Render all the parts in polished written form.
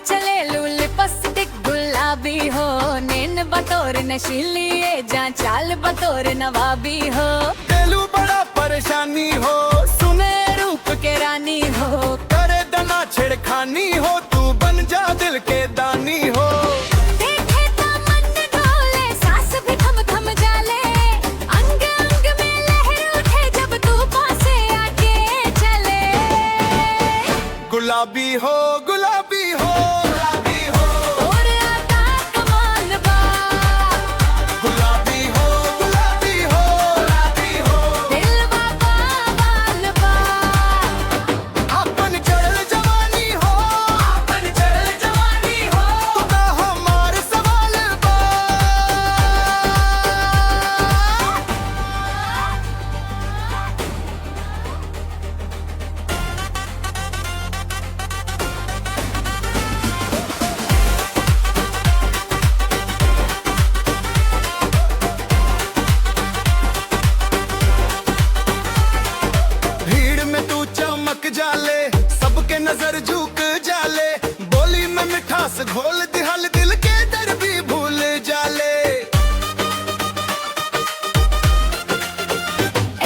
चले लू लिपस्टिक गुलाबी हो, नैन बतौर नशीली जा चाल बतौर नवाबी हो। दिलू बड़ा परेशानी हो, सुने रूप के रानी हो, करे दना छेड़खानी हो, तू बन जा दिल के दानी हो। देखे तो मन डोले, सांस भी थम थम जाले, अंग अंग में लहर उठे जब तू पासे आके चले। गुलाबी हो गुलाबी हो गुलाबी हो, और आता कमाल बा, गुलाबी हो गुलाबी हो गुलाबी हो। दिलवा बाल बा, अपन चढ़ल जवानी हो, अपन चढ़ल जवानी हो, तू तो हमार सवाल बा। भीड़ में तू चमक जाले, सबके नजर झुक जाले, बोली में मिठास घोल दिहल, दिल के दर भी भूल जाले।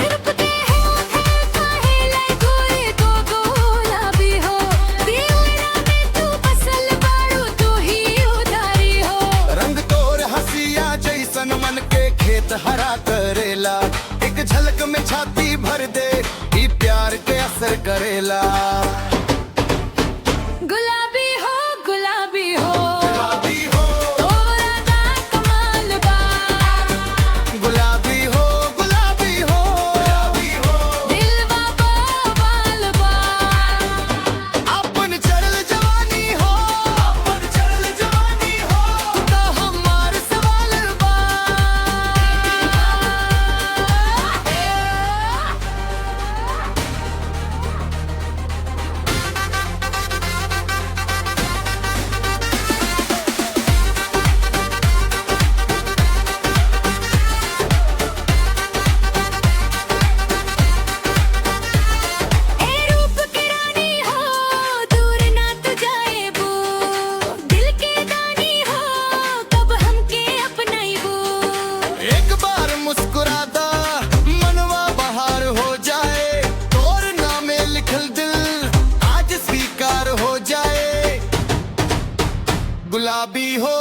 रुकते हैं काहे लाई गोरे तो गुलाबी हो, दिलरा में तू बसल बाड़ू, तू ही उधारी हो। रंग तोर हसिया जैसन मन के खेत हरा करेला, एक झलक में छाती भर दे, ई प्यार के असर करेला। गुलाबी हो गुलाबी हो, गुलाबी हो तोरा दा कमाल बा, गुलाबी हो गुलाबी हो गुलाबी हो। दिलवा बाल बा, अपन चढ़ल जवानी हो, अपन चढ़ल जवानी हो, तू तो हमार सवाल बा। ए रूप की रानी हो, दूर ना तू जाए बू, दिल के दानी हो, कब हमके अपनाइबू। एक बार मुस्कुरा दा, मनवा बहार हो जाए, तोर नामे लिखल दिल आज स्वीकार हो जाए। गुलाबी हो